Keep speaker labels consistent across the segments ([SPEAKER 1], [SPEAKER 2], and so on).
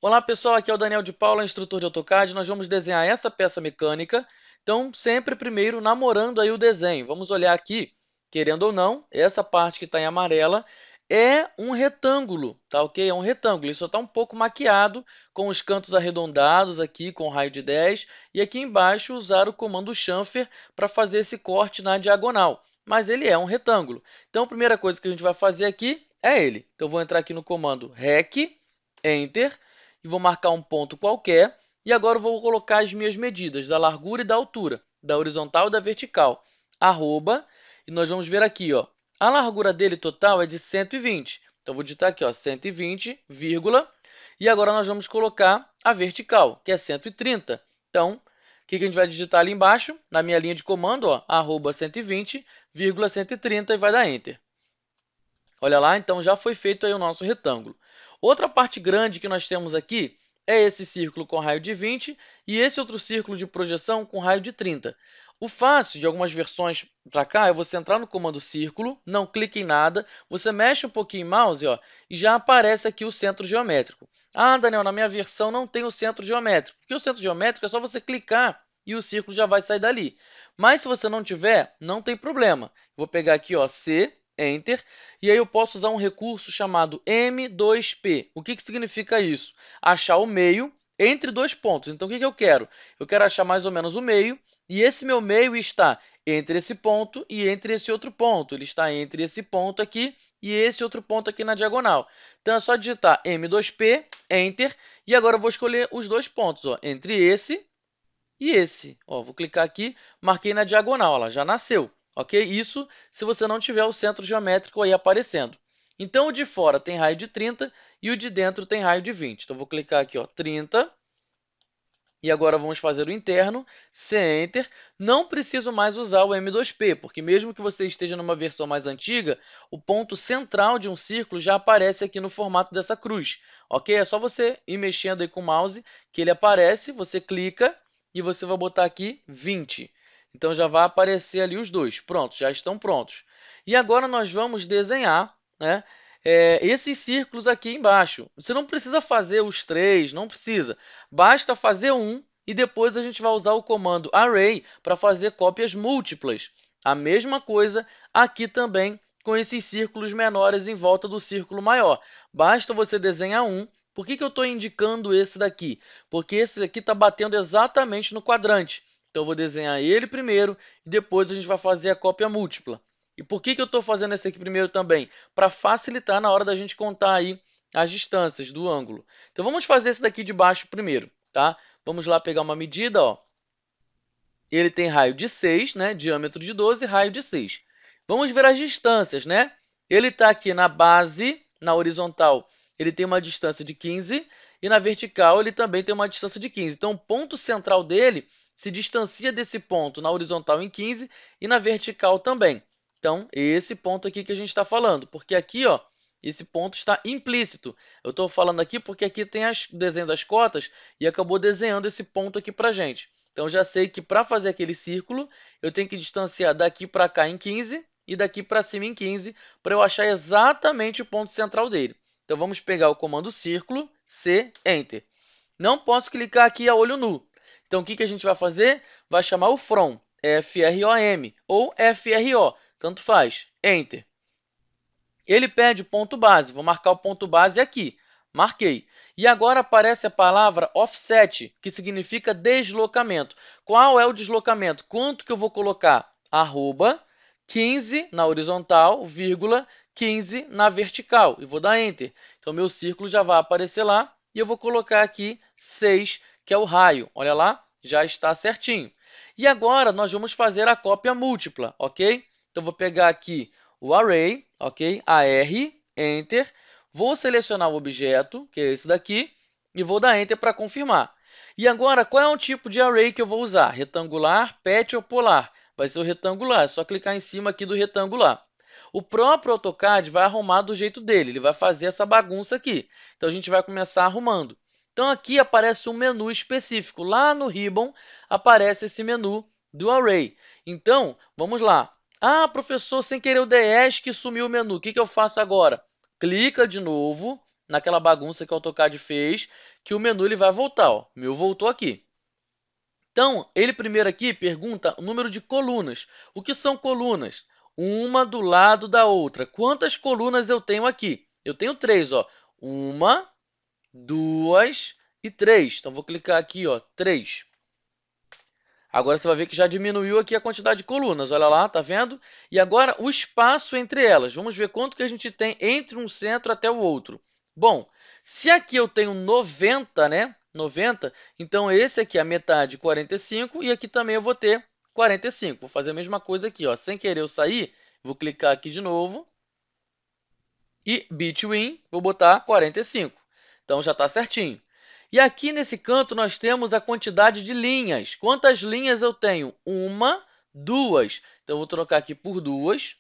[SPEAKER 1] Olá pessoal, aqui é o Daniel de Paula, instrutor de AutoCAD. Nós vamos desenhar essa peça mecânica. Então, sempre primeiro namorando aí o desenho. Vamos olhar aqui, querendo ou não, essa parte que está em amarela é um retângulo, tá ok? É um retângulo, ele só está um pouco maquiado com os cantos arredondados aqui com raio de 10 e aqui embaixo usar o comando chanfer para fazer esse corte na diagonal. Mas ele é um retângulo. Então, a primeira coisa que a gente vai fazer aqui é ele. Então, eu vou entrar aqui no comando REC, Enter, e vou marcar um ponto qualquer. E agora eu vou colocar as minhas medidas da largura e da altura, da horizontal e da vertical. Arroba, e nós vamos ver aqui, ó, a largura dele total é de 120. Então, vou digitar aqui, ó, 120, vírgula, e agora nós vamos colocar a vertical, que é 130. Então, o que a gente vai digitar ali embaixo? Na minha linha de comando, ó, arroba 120,130 e vai dar Enter. Olha lá, então já foi feito aí o nosso retângulo. Outra parte grande que nós temos aqui é esse círculo com raio de 20 e esse outro círculo de projeção com raio de 30. O fácil de algumas versões para cá é você entrar no comando círculo, não clique em nada, você mexe um pouquinho o mouse, ó, e já aparece aqui o centro geométrico. Ah, Daniel, na minha versão não tem o centro geométrico. Porque o centro geométrico é só você clicar e o círculo já vai sair dali. Mas se você não tiver, não tem problema. Vou pegar aqui, ó, C, Enter, e aí eu posso usar um recurso chamado M2P. O que significa isso? Achar o meio entre dois pontos. Então, o que eu quero? Eu quero achar mais ou menos o meio, e esse meu meio está entre esse ponto e entre esse outro ponto. Ele está entre esse ponto aqui e esse outro ponto aqui na diagonal. Então, é só digitar M2P, Enter, e agora eu vou escolher os dois pontos, ó, entre esse e esse. Ó, vou clicar aqui, marquei na diagonal, ela já nasceu, ok? Isso se você não tiver o centro geométrico aí aparecendo. Então, o de fora tem raio de 30 e o de dentro tem raio de 20. Então, vou clicar aqui, ó, 30. E agora vamos fazer o interno, C Enter. Não preciso mais usar o M2P, porque mesmo que você esteja numa versão mais antiga, o ponto central de um círculo já aparece aqui no formato dessa cruz, ok? É só você ir mexendo aí com o mouse que ele aparece, você clica e você vai botar aqui 20. Então já vai aparecer ali os dois. Pronto, já estão prontos. E agora nós vamos desenhar, né, esses círculos aqui embaixo. Você não precisa fazer os três, não precisa. Basta fazer um e depois a gente vai usar o comando array para fazer cópias múltiplas. A mesma coisa aqui também com esses círculos menores em volta do círculo maior. Basta você desenhar um. Por que eu estou indicando esse daqui? Porque esse aqui está batendo exatamente no quadrante. Então, eu vou desenhar ele primeiro e depois a gente vai fazer a cópia múltipla. E por que eu estou fazendo esse aqui primeiro também? Para facilitar na hora da gente contar aí as distâncias do ângulo. Então, vamos fazer esse daqui de baixo primeiro, tá? Vamos lá pegar uma medida, ó. Ele tem raio de 6, né? Diâmetro de 12, raio de 6. Vamos ver as distâncias, né? Ele está aqui na base, na horizontal, ele tem uma distância de 15 e na vertical ele também tem uma distância de 15. Então, o ponto central dele se distancia desse ponto na horizontal em 15 e na vertical também. Então, esse ponto aqui que a gente está falando, porque aqui, ó, esse ponto está implícito. Eu estou falando aqui porque aqui tem o desenho das cotas e acabou desenhando esse ponto aqui para a gente. Então, já sei que para fazer aquele círculo, eu tenho que distanciar daqui para cá em 15 e daqui para cima em 15 para eu achar exatamente o ponto central dele. Então, vamos pegar o comando círculo, C, Enter. Não posso clicar aqui a olho nu. Então, o que a gente vai fazer? Vai chamar o from, F-R-O-M, ou F-R-O, tanto faz, Enter. Ele pede o ponto base, vou marcar o ponto base aqui. Marquei. E agora aparece a palavra offset, que significa deslocamento. Qual é o deslocamento? Quanto que eu vou colocar? Arroba 15 na horizontal, vírgula 15 na vertical. E vou dar Enter. Então, meu círculo já vai aparecer lá. E eu vou colocar aqui 6, que é o raio. Olha lá, já está certinho. E agora, nós vamos fazer a cópia múltipla, ok? Então, vou pegar aqui o array, ok? AR, Enter. Vou selecionar o objeto, que é esse daqui, e vou dar Enter para confirmar. E agora, qual é o tipo de array que eu vou usar? Retangular, pet ou polar? Vai ser o retangular, é só clicar em cima aqui do retangular. O próprio AutoCAD vai arrumar do jeito dele, ele vai fazer essa bagunça aqui. Então, a gente vai começar arrumando. Então, aqui aparece um menu específico. Lá no Ribbon aparece esse menu do Array. Então, vamos lá. Ah, professor, sem querer o DS que sumiu o menu. O que eu faço agora? Clica de novo naquela bagunça que o AutoCAD fez. que o menu ele vai voltar. Ó. O meu voltou aqui. Então, ele primeiro aqui pergunta o número de colunas. O que são colunas? Uma do lado da outra. Quantas colunas eu tenho aqui? Eu tenho 3. Ó. 1, 2 e 3. Então, vou clicar aqui, ó, 3. Agora você vai ver que já diminuiu aqui a quantidade de colunas. Olha lá, tá vendo? E agora o espaço entre elas. Vamos ver quanto que a gente tem entre um centro até o outro. Bom, se aqui eu tenho 90, né? 90, então esse aqui é a metade, 45, e aqui também eu vou ter 45. Vou fazer a mesma coisa aqui, ó. Sem querer eu sair, vou clicar aqui de novo. E between, vou botar 45. Então já está certinho. E aqui nesse canto nós temos a quantidade de linhas. Quantas linhas eu tenho? 1, 2. Então, eu vou trocar aqui por 2.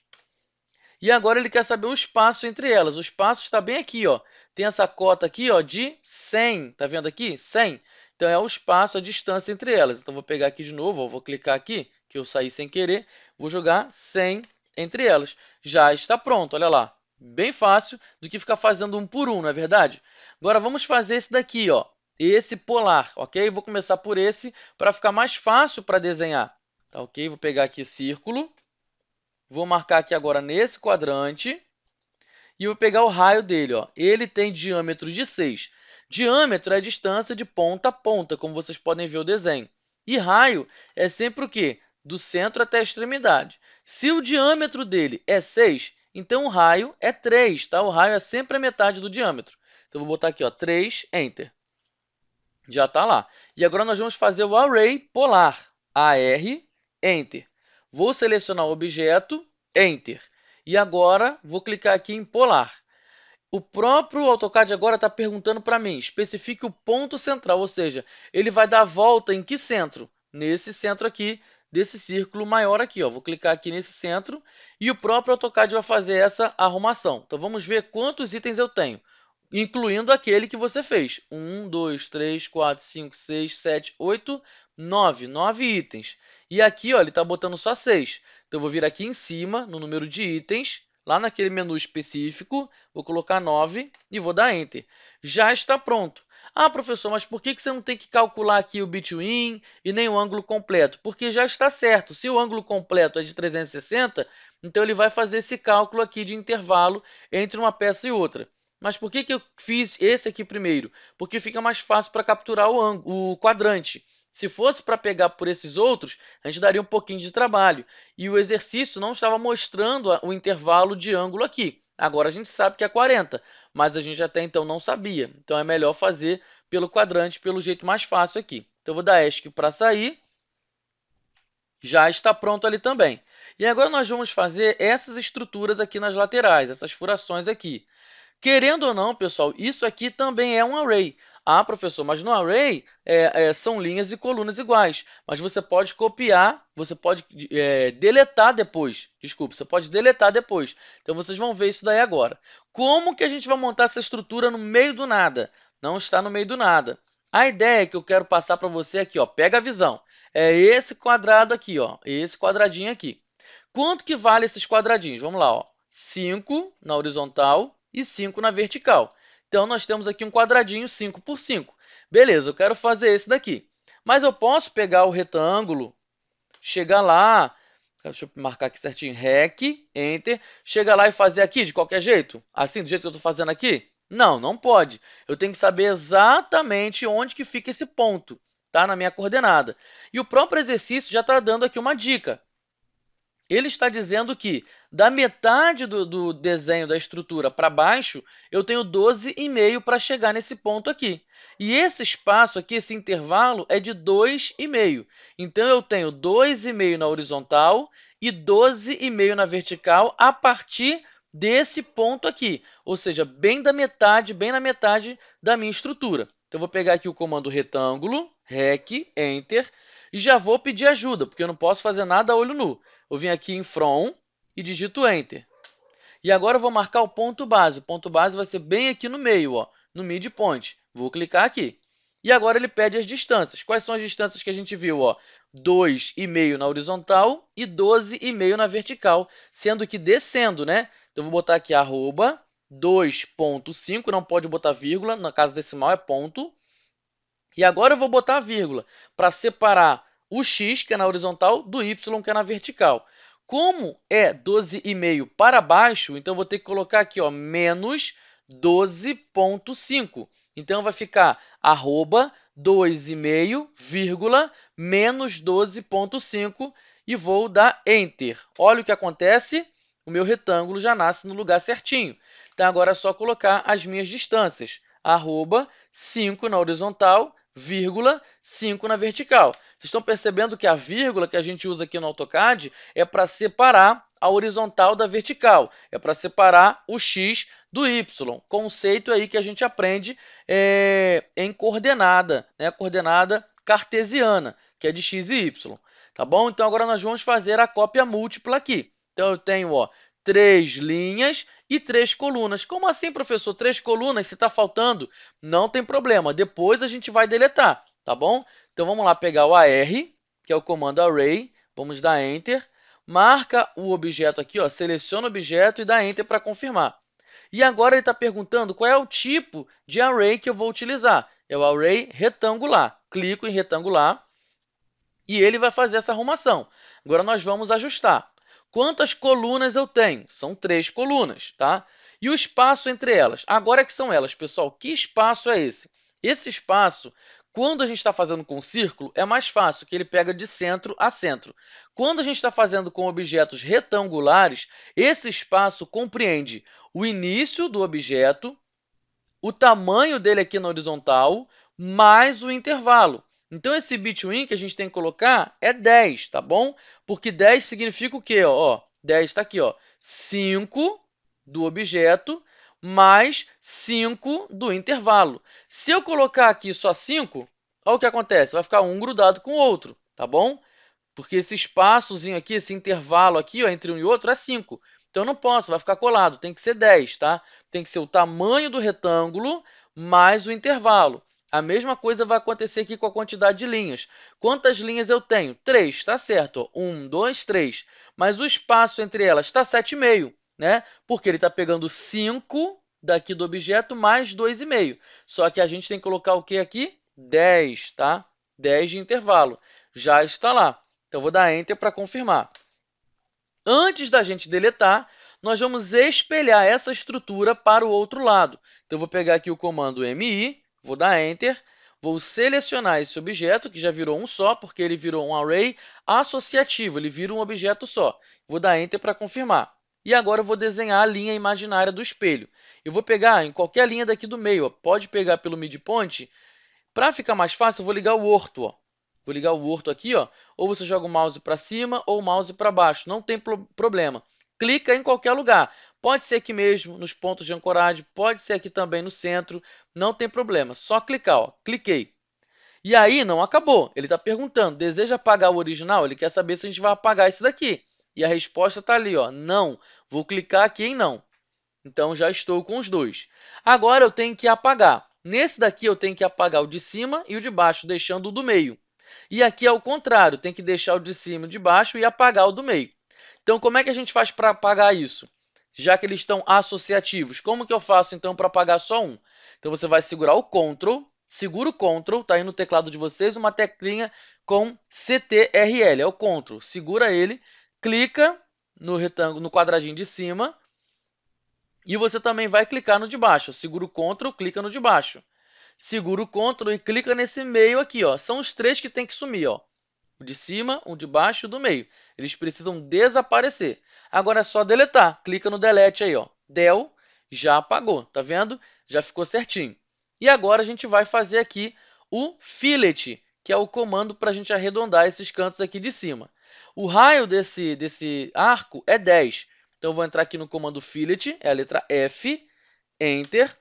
[SPEAKER 1] E agora ele quer saber o espaço entre elas. O espaço está bem aqui, ó. Tem essa cota aqui, ó, de 100. Tá vendo aqui? 100. Então, é o espaço, a distância entre elas. Então, vou pegar aqui de novo, ó, vou clicar aqui, que eu saí sem querer. Vou jogar 100 entre elas. Já está pronto, olha lá. Bem fácil do que ficar fazendo um por um, não é verdade? Agora, vamos fazer esse daqui, ó. Esse polar, ok? Vou começar por esse para ficar mais fácil para desenhar. Tá ok? Vou pegar aqui círculo. Vou marcar aqui agora nesse quadrante. E vou pegar o raio dele. Ó. Ele tem diâmetro de 6. Diâmetro é a distância de ponta a ponta, como vocês podem ver o desenho. E raio é sempre o quê? Do centro até a extremidade. Se o diâmetro dele é 6, então o raio é 3. Tá? O raio é sempre a metade do diâmetro. Então, vou botar aqui, ó, 3, Enter. Já está lá. E agora nós vamos fazer o array polar. AR, Enter. Vou selecionar o objeto, Enter. E agora vou clicar aqui em polar. O próprio AutoCAD agora está perguntando para mim, especifique o ponto central, ou seja, ele vai dar a volta em que centro? Nesse centro aqui, desse círculo maior aqui. Ó. Vou clicar aqui nesse centro e o próprio AutoCAD vai fazer essa arrumação. Então, vamos ver quantos itens eu tenho, incluindo aquele que você fez. 1, 2, 3, 4, 5, 6, 7, 8, 9. 9 itens. E aqui, ó, ele está botando só 6. Então, eu vou vir aqui em cima, no número de itens, lá naquele menu específico, vou colocar 9 e vou dar Enter. Já está pronto. Ah, professor, mas por que você não tem que calcular aqui o between e nem o ângulo completo? Porque já está certo. Se o ângulo completo é de 360, então ele vai fazer esse cálculo aqui de intervalo entre uma peça e outra. Mas por que eu fiz esse aqui primeiro? Porque fica mais fácil para capturar o quadrante. Se fosse para pegar por esses outros, a gente daria um pouquinho de trabalho. E o exercício não estava mostrando o intervalo de ângulo aqui. Agora a gente sabe que é 40, mas a gente até então não sabia. Então é melhor fazer pelo quadrante, pelo jeito mais fácil aqui. Então eu vou dar ESC para sair. Já está pronto ali também. E agora nós vamos fazer essas estruturas aqui nas laterais, essas furações aqui. Querendo ou não, pessoal, isso aqui também é um array. Ah, professor, mas no array são linhas e colunas iguais. Mas você pode copiar, você pode deletar depois. Desculpa, você pode deletar depois. Então, vocês vão ver isso daí agora. Como que a gente vai montar essa estrutura no meio do nada? Não está no meio do nada. A ideia que eu quero passar para você aqui, ó, pega a visão. É esse quadrado aqui, ó, esse quadradinho aqui. Quanto que vale esses quadradinhos? Vamos lá, ó. 5 na horizontal e 5 na vertical. Então, nós temos aqui um quadradinho 5 por 5. Beleza, eu quero fazer esse daqui. Mas eu posso pegar o retângulo, chegar lá, deixa eu marcar aqui certinho, REC, Enter, chegar lá e fazer aqui de qualquer jeito? Assim, do jeito que eu estou fazendo aqui? Não, não pode. Eu tenho que saber exatamente onde que fica esse ponto, tá? Na minha coordenada. E o próprio exercício já está dando aqui uma dica. Ele está dizendo que da metade do desenho da estrutura para baixo, eu tenho 12,5 para chegar nesse ponto aqui. E esse espaço aqui, esse intervalo, é de 2,5. Então, eu tenho 2,5 na horizontal e 12,5 na vertical a partir desse ponto aqui. Ou seja, bem na metade da minha estrutura. Então, eu vou pegar aqui o comando retângulo, REC, Enter, e já vou pedir ajuda, porque eu não posso fazer nada a olho nu. Eu vim aqui em From e digito Enter. E agora eu vou marcar o ponto base. O ponto base vai ser bem aqui no meio, ó, no midpoint. Vou clicar aqui. E agora ele pede as distâncias. Quais são as distâncias que a gente viu? 2,5 na horizontal e 12,5 na vertical, sendo que descendo, né? Então, eu vou botar aqui arroba 2,5, não pode botar vírgula, na casa decimal é ponto. E agora eu vou botar a vírgula para separar o x, que é na horizontal, do y, que é na vertical. Como é 12,5 para baixo, então eu vou ter que colocar aqui, ó, menos 12,5. Então vai ficar arroba 2,5, vírgula, menos 12,5 e vou dar Enter. Olha o que acontece, o meu retângulo já nasce no lugar certinho. Então agora é só colocar as minhas distâncias, arroba 5 na horizontal, vírgula, 5 na vertical. Vocês estão percebendo que a vírgula que a gente usa aqui no AutoCAD é para separar a horizontal da vertical, é para separar o x do y, conceito aí que a gente aprende em coordenada, né? Coordenada cartesiana, que é de x e y, tá bom? Então agora nós vamos fazer a cópia múltipla aqui. Então eu tenho, ó, 3 linhas e 3 colunas. Como assim, professor? 3 colunas, se está faltando? Não tem problema, depois a gente vai deletar, tá bom? Então vamos lá pegar o AR, que é o comando array, vamos dar Enter, marca o objeto aqui, ó, seleciona o objeto e dá Enter para confirmar. E agora ele está perguntando qual é o tipo de array que eu vou utilizar. É o array retangular. Clico em retangular e ele vai fazer essa arrumação. Agora nós vamos ajustar. Quantas colunas eu tenho? São 3 colunas, tá? E o espaço entre elas? Agora é que são elas, pessoal. Que espaço é esse? Esse espaço, quando a gente está fazendo com círculo, é mais fácil, que ele pega de centro a centro. Quando a gente está fazendo com objetos retangulares, esse espaço compreende o início do objeto, o tamanho dele aqui na horizontal, mais o intervalo. Então, esse between que a gente tem que colocar é 10, tá bom? Porque 10 significa o quê? Ó, 10 está aqui, ó, 5 do objeto mais 5 do intervalo. Se eu colocar aqui só 5, olha o que acontece, vai ficar um grudado com o outro, tá bom? Porque esse espaçozinho aqui, esse intervalo aqui, ó, entre um e outro é 5. Então, eu não posso, vai ficar colado, tem que ser 10, tá? Tem que ser o tamanho do retângulo mais o intervalo. A mesma coisa vai acontecer aqui com a quantidade de linhas. Quantas linhas eu tenho? 3, está certo. 1, 2, 3. Mas o espaço entre elas está 7,5, né? Porque ele está pegando 5 daqui do objeto mais 2,5. Só que a gente tem que colocar o que aqui? 10, tá? 10 de intervalo. Já está lá. Então, vou dar Enter para confirmar. Antes da gente deletar, nós vamos espelhar essa estrutura para o outro lado. Então, eu vou pegar aqui o comando MI, vou dar Enter, vou selecionar esse objeto, que já virou um só, porque ele virou um array associativo, ele vira um objeto só. Vou dar Enter para confirmar. E agora eu vou desenhar a linha imaginária do espelho. Eu vou pegar em qualquer linha daqui do meio, ó. Pode pegar pelo midpoint. Para ficar mais fácil, eu vou ligar o orto, ó. Vou ligar o orto aqui, ó. Ou você joga o mouse para cima ou o mouse para baixo. Não tem problema. Clica em qualquer lugar. Pode ser aqui mesmo, nos pontos de ancoragem. Pode ser aqui também no centro. Não tem problema. Só clicar, ó. Cliquei. E aí, não acabou. Ele está perguntando, deseja apagar o original? Ele quer saber se a gente vai apagar esse daqui. E a resposta está ali, ó. Não. Vou clicar aqui em não. Então, já estou com os dois. Agora, eu tenho que apagar. Nesse daqui, eu tenho que apagar o de cima e o de baixo, deixando o do meio. E aqui é o contrário, tem que deixar o de cima e o de baixo e apagar o do meio. Então, como é que a gente faz para apagar isso? Já que eles estão associativos, como que eu faço, então, para apagar só um? Então, você vai segurar o Ctrl, segura o Ctrl, está aí no teclado de vocês, uma teclinha com CTRL, é o Ctrl. Segura ele, clica no retângulo, no quadradinho de cima, e você também vai clicar no de baixo. Segura o Ctrl, clica no de baixo. Segura o Ctrl e clica nesse meio aqui, ó. São os três que tem que sumir, ó. O de cima, o de baixo e o do meio. Eles precisam desaparecer. Agora é só deletar. Clica no Delete aí, ó. Del, já apagou, tá vendo? Já ficou certinho. E agora a gente vai fazer aqui o Fillet, que é o comando para a gente arredondar esses cantos aqui de cima. O raio desse arco é 10. Então, eu vou entrar aqui no comando Fillet, é a letra F, Enter.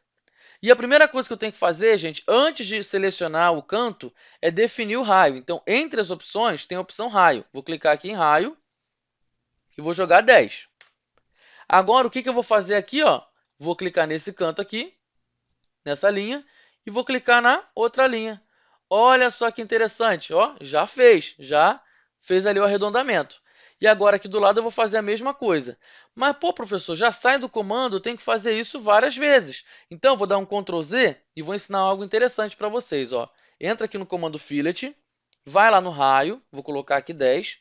[SPEAKER 1] E a primeira coisa que eu tenho que fazer, gente, antes de selecionar o canto, é definir o raio. Então, entre as opções, tem a opção raio. Vou clicar aqui em raio e vou jogar 10. Agora, o que eu vou fazer aqui? Ó? Vou clicar nesse canto aqui, nessa linha, e vou clicar na outra linha. Olha só que interessante, ó, já fez ali o arredondamento. E agora aqui do lado eu vou fazer a mesma coisa. Mas, pô, professor, já sai do comando, eu tenho que fazer isso várias vezes. Então, eu vou dar um Ctrl Z e vou ensinar algo interessante para vocês. Ó. entra aqui no comando fillet, vai lá no raio, vou colocar aqui 10,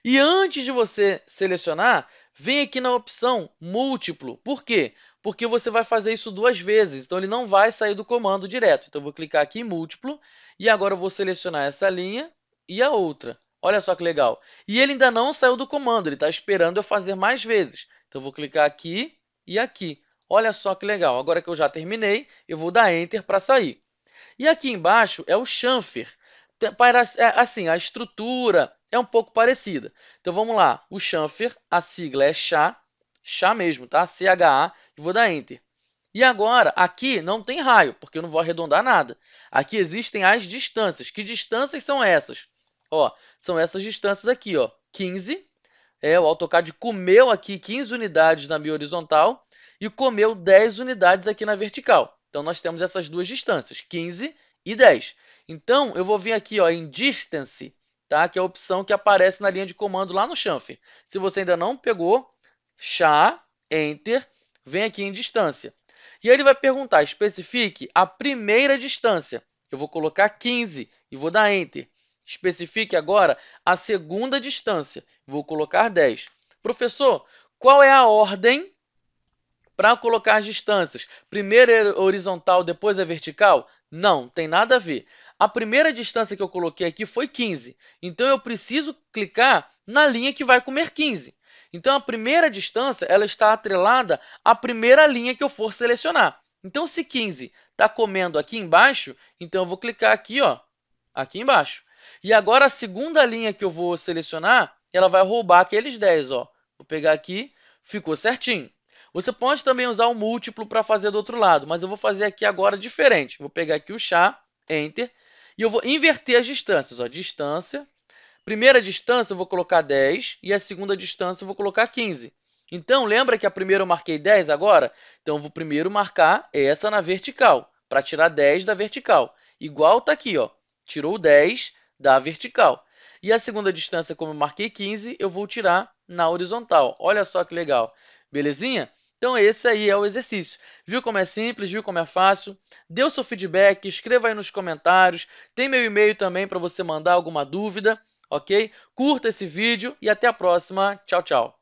[SPEAKER 1] e antes de você selecionar, vem aqui na opção múltiplo. Por quê? Porque você vai fazer isso 2 vezes, então ele não vai sair do comando direto. Então, eu vou clicar aqui em múltiplo, e agora eu vou selecionar essa linha e a outra. Olha só que legal. E ele ainda não saiu do comando, ele está esperando eu fazer mais vezes. Então, eu vou clicar aqui e aqui. Olha só que legal. Agora que eu já terminei, eu vou dar Enter para sair. E aqui embaixo é o chanfer. Assim, a estrutura é um pouco parecida. Então, vamos lá. O chanfer, a sigla é chá mesmo, tá? CHA, e vou dar Enter. E agora, aqui não tem raio, porque eu não vou arredondar nada. Aqui existem as distâncias. Que distâncias são essas? Ó, são essas distâncias aqui, ó. 15. O AutoCAD comeu aqui 15 unidades na minha horizontal e comeu 10 unidades aqui na vertical. Então, nós temos essas duas distâncias, 15 e 10. Então, eu vou vir aqui ó, em Distance, tá? Que é a opção que aparece na linha de comando lá no chanfer. Se você ainda não pegou, chá, Enter, vem aqui em Distância. E aí ele vai perguntar, especifique a primeira distância. Eu vou colocar 15 e vou dar Enter. Especifique agora a segunda distância. Vou colocar 10. Professor, qual é a ordem para colocar as distâncias? Primeiro é horizontal, depois é vertical? Não, tem nada a ver. A primeira distância que eu coloquei aqui foi 15. Então, eu preciso clicar na linha que vai comer 15. Então, a primeira distância ela está atrelada à primeira linha que eu for selecionar. Então, se 15 está comendo aqui embaixo, então eu vou clicar aqui, ó, aqui embaixo. E agora, a segunda linha que eu vou selecionar, ela vai roubar aqueles 10. Ó. Vou pegar aqui, ficou certinho. Você pode também usar o múltiplo para fazer do outro lado, mas eu vou fazer aqui agora diferente. Vou pegar aqui o chá, Enter, e eu vou inverter as distâncias. Ó. Distância, primeira distância eu vou colocar 10 e a segunda distância eu vou colocar 15. Então, lembra que a primeira eu marquei 10 agora? Então, eu vou primeiro marcar essa na vertical, para tirar 10 da vertical. Igual está aqui, ó. Tirou 10 da vertical. E a segunda distância, como eu marquei 15, eu vou tirar na horizontal. Olha só que legal. Belezinha? Então, esse aí é o exercício. Viu como é simples? Viu como é fácil? Dê o seu feedback, escreva aí nos comentários. Tem meu e-mail também para você mandar alguma dúvida, ok? Curta esse vídeo e até a próxima. Tchau, tchau.